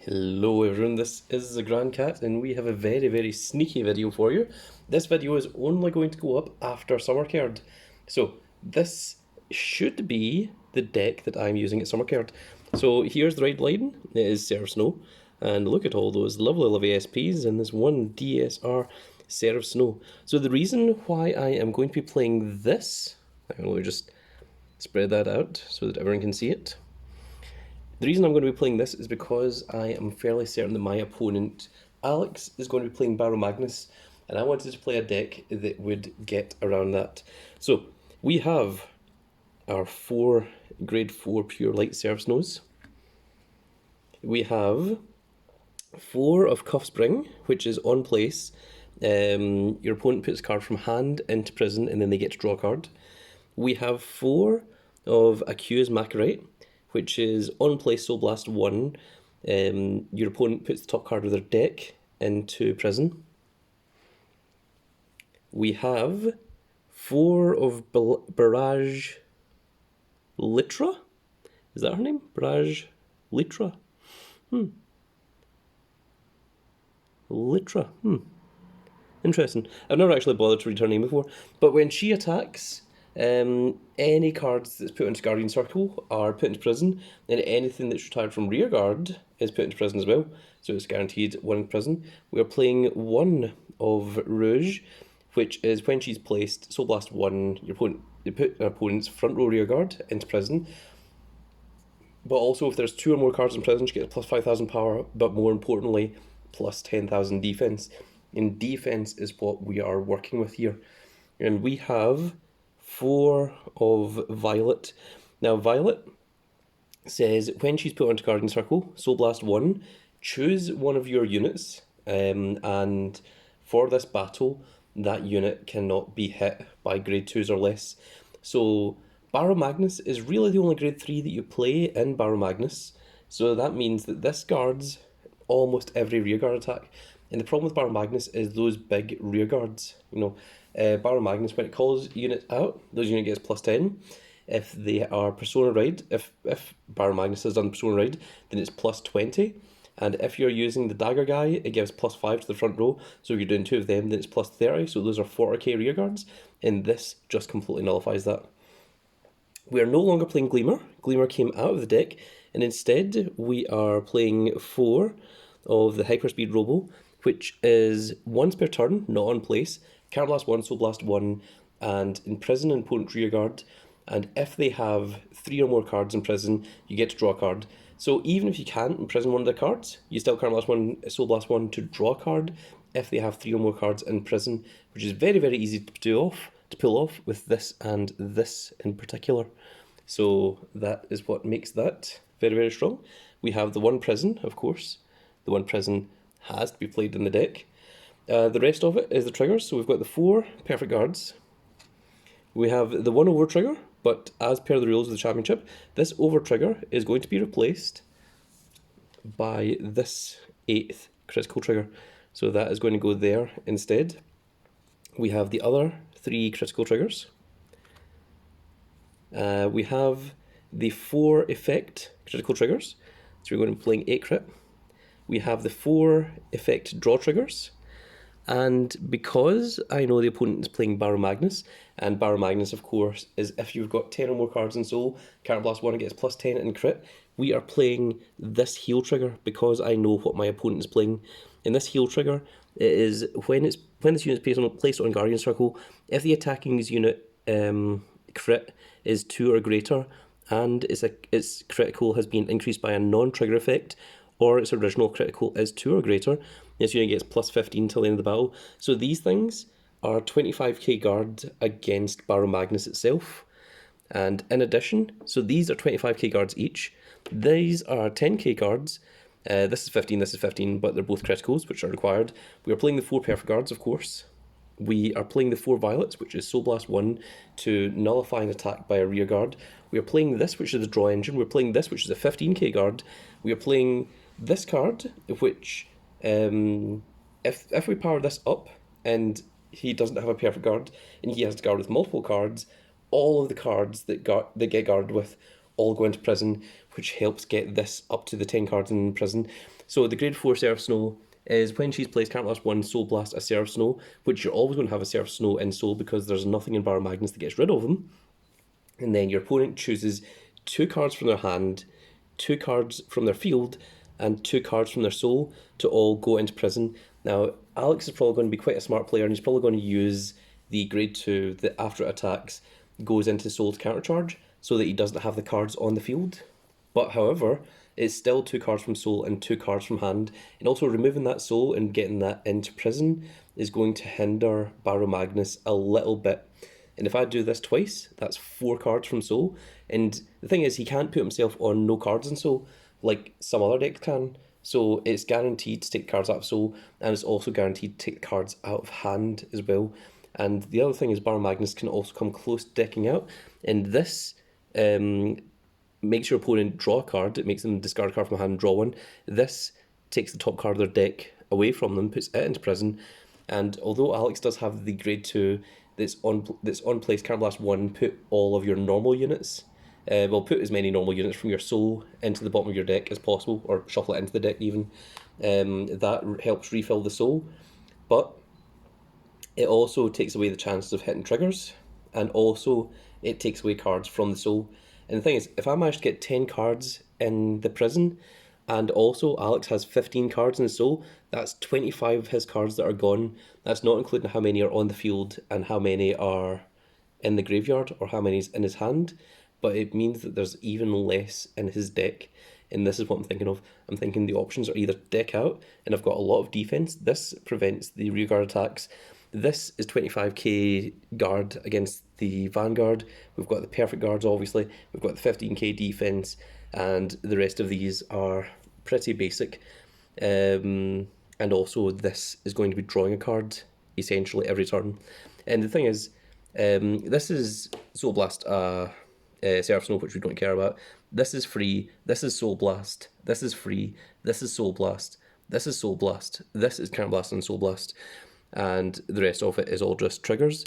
Hello everyone, this is the Grand Cat and we have a very sneaky video for you. This video is only going to go up after Summer Kerd. So this should be the deck that I'm using at Summer Kerd. So here's the red line, it is Seraph Snow. And look at all those lovely SPs and this one DSR Seraph Snow. So the reason why I am going to be playing this, let me just spread that out so that everyone can see it. The reason I'm going to be playing this is because I am fairly certain that my opponent, Alex, is going to be playing Barrow Magnus, and I wanted to play a deck that would get around that. So, we have our 4 grade 4 pure light Seraph Snows. We have 4 of Cuff Spring, which is on place. Your opponent puts a card from hand into prison, and then they get to draw a card. We have 4 of Accused Macarite, which is on place Soul Blast 1. Your opponent puts the top card of their deck into prison. We have 4 of Barrage Litra? Is that her name? Barrage Litra? Litra. Interesting. I've never actually bothered to read her name before. But when she attacks, any cards that's put into Guardian Circle are put into prison, and anything that's retired from Rearguard is put into prison as well, so it's guaranteed 1 in prison. We are playing 1 of Rouge, which is when she's placed Soul Blast 1, you put an opponent's front row Rearguard into prison, but also if there's 2 or more cards in prison, she gets plus 5,000 power, but more importantly, plus 10,000 defense. And defense is what we are working with here. And we have 4 of Violet. Now, Violet says when she's put onto Guardian Circle, Soul Blast 1, choose one of your units, and for this battle, that unit cannot be hit by grade 2s or less. So, Barrow Magnus is really the only grade 3 that you play in Barrow Magnus, so that means that this guards almost every rearguard attack. And the problem with Barrow Magnus is those big rearguards, Barrow Magnus, when it calls units out, those units gets plus 10. If they are Persona Ride, if Barrow Magnus has done Persona Ride, then it's plus 20. And if you're using the Dagger guy, it gives plus 5 to the front row. So if you're doing 2 of them, then it's plus 30. So those are 40k rearguards. And this just completely nullifies that. We are no longer playing Gleamer. Gleamer came out of the deck. And instead, we are playing 4 of the Hyperspeed Robo, which is once per turn, not on place. Card Blast 1, Soul Blast 1, and imprison an opponent rearguard. And if they have 3 or more cards in prison, you get to draw a card. So even if you can't imprison one of their cards, you still Card Blast 1, Soul Blast 1 to draw a card if they have 3 or more cards in prison, which is very easy to pull off with this and this in particular. So that is what makes that very strong. We have the 1 prison, of course. The 1 prison has to be played in the deck. The rest of it is the triggers. So we've got the 4 perfect guards. We have the 1 over trigger, but as per the rules of the championship, this over trigger is going to be replaced by this 8th critical trigger. So that is going to go there instead. We have the other 3 critical triggers. We have the 4 effect critical triggers. So we're going to be playing 8 crit. We have the 4 effect draw triggers, and because I know the opponent is playing Barrow Magnus, and Barrow Magnus, of course, is if you've got 10 or more cards in Soul, Card Blast 1 gets plus 10 in crit, we are playing this heal trigger because I know what my opponent is playing. And this heal trigger is when this unit is placed on Guardian Circle, if the attacking unit crit is 2 or greater, and its critical has been increased by a non-trigger effect, or its original critical is 2 or greater, this unit gets plus 15 till the end of the battle. So these things are 25k guard against Barrow Magnus itself. And in addition, so these are 25k guards each. These are 10k guards. This is 15, but they're both criticals, which are required. We are playing the 4 perfect guards, of course. We are playing the 4 violets, which is Soul Blast 1 to nullify an attack by a rear guard. We are playing this, which is the draw engine. We're playing this, which is a 15k guard. We are playing this card, which, if we power this up and he doesn't have a perfect guard and he has to guard with multiple cards, all of the cards that get guarded with all go into prison, which helps get this up to the 10 cards in prison. So the grade 4 Seraph Snow is when she's placed Can't Blast 1, Soul Blast a Seraph Snow, which you're always going to have a Seraph Snow in Soul because there's nothing in Barrow Magnus that gets rid of them. And then your opponent chooses 2 cards from their hand, 2 cards from their field, and 2 cards from their soul to all go into prison. Now, Alex is probably going to be quite a smart player, and he's probably going to use the grade 2 that after it attacks goes into soul to countercharge, so that he doesn't have the cards on the field. But however, it's still 2 cards from soul and 2 cards from hand, and also removing that soul and getting that into prison is going to hinder Barrow Magnus a little bit. And if I do this twice, that's 4 cards from soul. And the thing is, he can't put himself on no cards in soul like some other decks can. So it's guaranteed to take cards out of soul, and it's also guaranteed to take cards out of hand as well. And the other thing is Barrow Magnus can also come close to decking out, and this makes your opponent draw a card. It makes them discard a card from hand and draw one. This takes the top card of their deck away from them, puts it into prison. And although Alex does have the grade 2 that's on place, Can't Blast 1, put all of your normal units. Put as many normal units from your soul into the bottom of your deck as possible, or shuffle it into the deck even. That helps refill the soul, but it also takes away the chances of hitting triggers, and also it takes away cards from the soul. And the thing is, if I manage to get 10 cards in the prison, and also Alex has 15 cards in his soul, that's 25 of his cards that are gone. That's not including how many are on the field and how many are in the graveyard or how many's in his hand. But it means that there's even less in his deck. And this is what I'm thinking of. I'm thinking the options are either deck out, and I've got a lot of defense. This prevents the rearguard attacks. This is 25k guard against the Vanguard. We've got the perfect guards, obviously. We've got the 15k defense, and the rest of these are pretty basic. And also this is going to be drawing a card, essentially, every turn. And the thing is, this is Soul Blast, Seraph Snow, which we don't care about. This is free, this is Soul Blast, this is free, this is Soul Blast, this is Soul Blast, this is Can't Blast and Soul Blast, and the rest of it is all just triggers.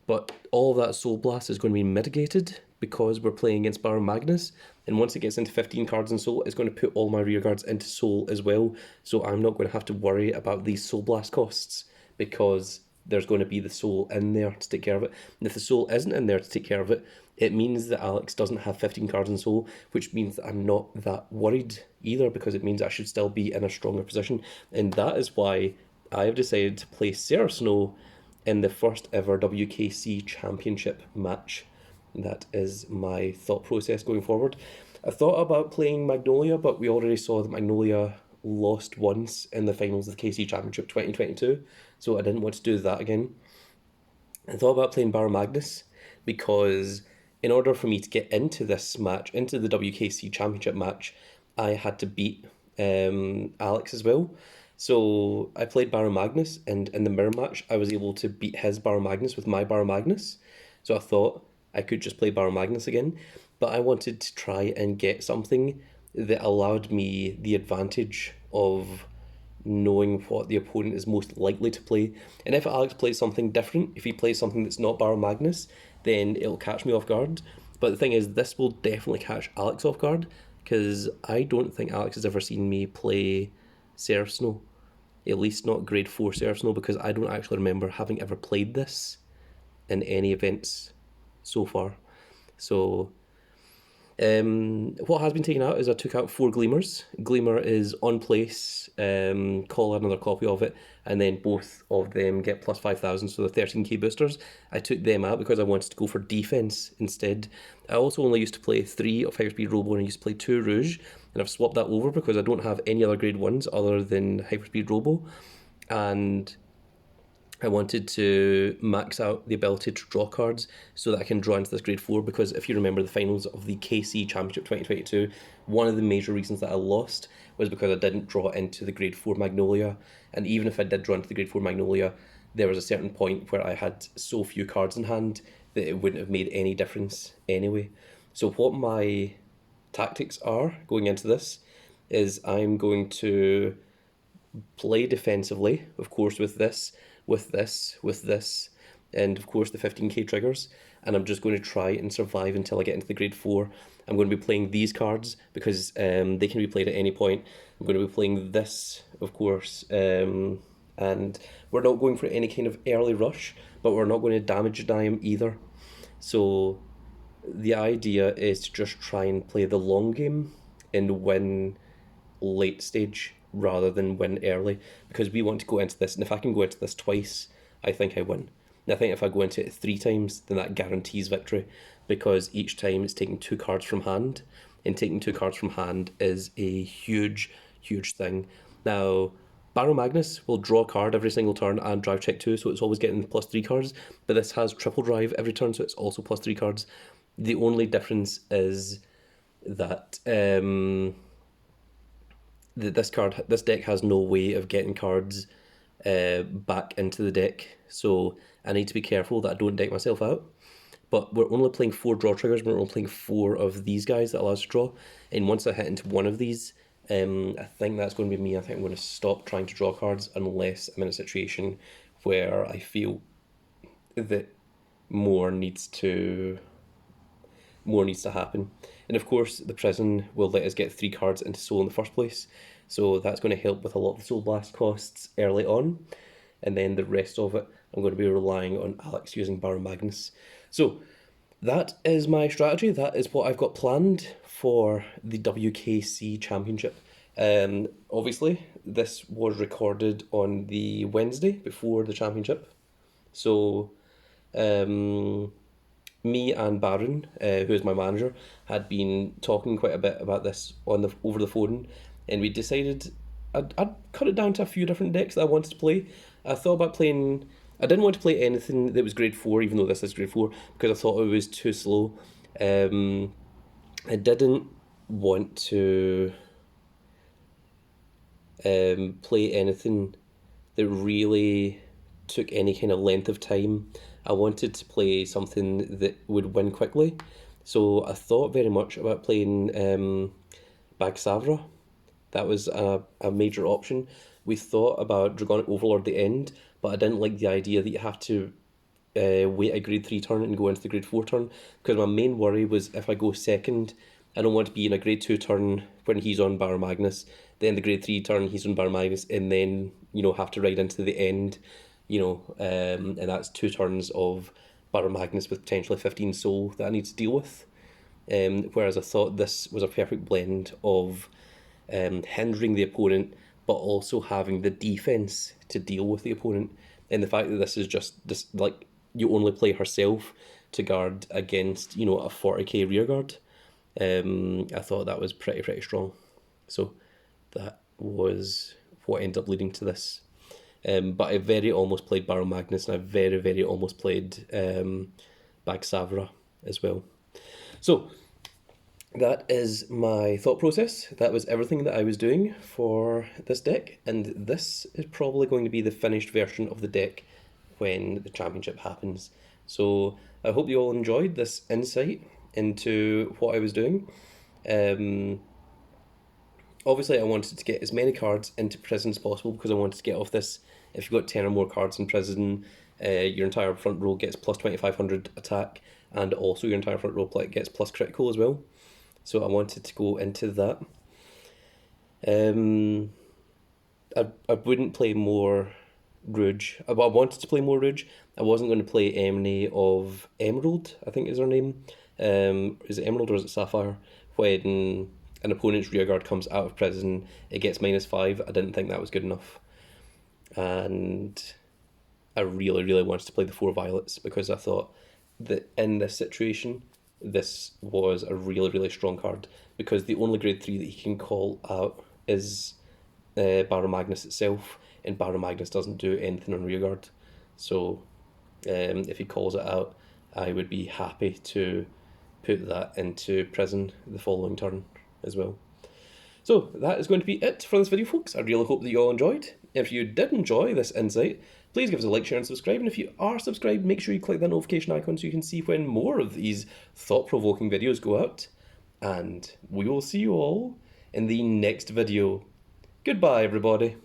But all of that Soul Blast is going to be mitigated because we're playing against Barrow Magnus, and once it gets into 15 cards in Soul, it's going to put all my rear guards into Soul as well, so I'm not going to have to worry about these Soul Blast costs, because there's going to be the soul in there to take care of it. And if the soul isn't in there to take care of it, it means that Alex doesn't have 15 cards in soul, which means that I'm not that worried either, because it means I should still be in a stronger position. And that is why I have decided to play Seraph Snow in the first ever WKC Championship match. That is my thought process going forward. I thought about playing Magnolia, but we already saw that Magnolia lost once in the finals of the KC Championship 2022, so I didn't want to do that again. I thought about playing Barrow Magnus because in order for me to get into this match, into the WKC Championship match, I had to beat Alex as well. So I played Barrow Magnus, and in the mirror match, I was able to beat his Barrow Magnus with my Barrow Magnus. So I thought I could just play Barrow Magnus again, but I wanted to try and get something that allowed me the advantage of knowing what the opponent is most likely to play. And if Alex plays something different, if he plays something that's not Barrow Magnus, then it'll catch me off guard. But the thing is, this will definitely catch Alex off guard, because I don't think Alex has ever seen me play Seraph Snow. At least not grade 4 Seraph Snow, because I don't actually remember having ever played this in any events so far. So what has been taken out is I took out 4 Gleamers. Gleamer is on place, call another copy of it, and then both of them get plus 5,000, so the 13k boosters. I took them out because I wanted to go for defense instead. I also only used to play 3 of Hyperspeed Robo, and I used to play 2 Rouge, and I've swapped that over because I don't have any other grade 1s other than Hyperspeed Robo, and I wanted to max out the ability to draw cards so that I can draw into this grade 4, because if you remember the finals of the KC Championship 2022, one of the major reasons that I lost was because I didn't draw into the grade 4 Magnolia, and even if I did draw into the grade 4 Magnolia, there was a certain point where I had so few cards in hand that it wouldn't have made any difference anyway. So what my tactics are going into this is I'm going to play defensively, of course, with this, with this, with this, and of course the 15k triggers, and I'm just going to try and survive until I get into the grade 4. I'm going to be playing these cards because they can be played at any point. I'm going to be playing this, of course, and we're not going for any kind of early rush, but we're not going to damage deny him either. So the idea is to just try and play the long game and win late stage rather than win early, because we want to go into this, and if I can go into this twice, I think I win. And I think if I go into it 3 times, then that guarantees victory, because each time it's taking 2 cards from hand, and taking 2 cards from hand is a huge, huge thing. Now, Barrow Magnus will draw a card every single turn and drive check 2, so it's always getting the +3 cards, but this has triple drive every turn, so it's also +3 cards. The only difference is that this deck has no way of getting cards back into the deck, so I need to be careful that I don't deck myself out. But we're only playing 4 draw triggers, we're only playing 4 of these guys that allow us to draw, and once I hit into one of these, I think that's going to be me. I think I'm going to stop trying to draw cards unless I'm in a situation where I feel that more needs to happen. And of course, the prison will let us get 3 cards into soul in the first place, so that's going to help with a lot of the soul blast costs early on, and then the rest of it I'm going to be relying on Alex using Barrow Magnus. So that is my strategy. That is what I've got planned for the WKC Championship. Obviously, this was recorded on the Wednesday before the championship, so me and Baron, who is my manager, had been talking quite a bit about this over the phone, and we decided I'd cut it down to a few different decks that I wanted to play. I thought about playing. I didn't want to play anything that was grade 4, even though this is grade 4, because I thought it was too slow. I didn't want to play anything that really took any kind of length of time. I wanted to play something that would win quickly, so I thought very much about playing Bagsavra. That was a major option. We thought about Dragonic Overlord at the end, but I didn't like the idea that you have to wait a grade 3 turn and go into the grade 4 turn, because my main worry was if I go second, I don't want to be in a grade 2 turn when he's on Barrow Magnus, then the grade 3 turn he's on Barrow Magnus, and then, have to ride into the end, and that's 2 turns of Barrow Magnus with potentially 15 soul that I need to deal with. Whereas I thought this was a perfect blend of hindering the opponent, but also having the defense to deal with the opponent. And the fact that this is just like you only play herself to guard against a 40k rearguard. I thought that was pretty strong. So that was what ended up leading to this. But I very almost played Barrow Magnus, and I very almost played Bagsavra as well. So that is my thought process. That was everything that I was doing for this deck, and this is probably going to be the finished version of the deck when the championship happens. So I hope you all enjoyed this insight into what I was doing. Obviously I wanted to get as many cards into prison as possible, because I wanted to get off this. If you've got 10 or more cards in prison, your entire front row gets plus 2500 attack, and also your entire front row gets plus critical as well. So I wanted to go into that. I wouldn't play more Rouge. I wanted to play more Rouge. I wasn't going to play Emily of Emerald, I think is her name. Is it Emerald or is it Sapphire? When an opponent's rearguard comes out of prison, it gets -5. I didn't think that was good enough. And I really wanted to play the 4 Violets, because I thought that in this situation, this was a really strong card, because the only grade 3 that he can call out is Barrow Magnus itself, and Barrow Magnus doesn't do anything on rearguard. So if he calls it out, I would be happy to put that into prison the following turn as well. So that is going to be it for this video, folks. I really hope that you all enjoyed. If you did enjoy this insight, please give us a like, share and subscribe, and if you are subscribed, make sure you click that notification icon so you can see when more of these thought-provoking videos go out. And we will see you all in the next video. Goodbye, everybody.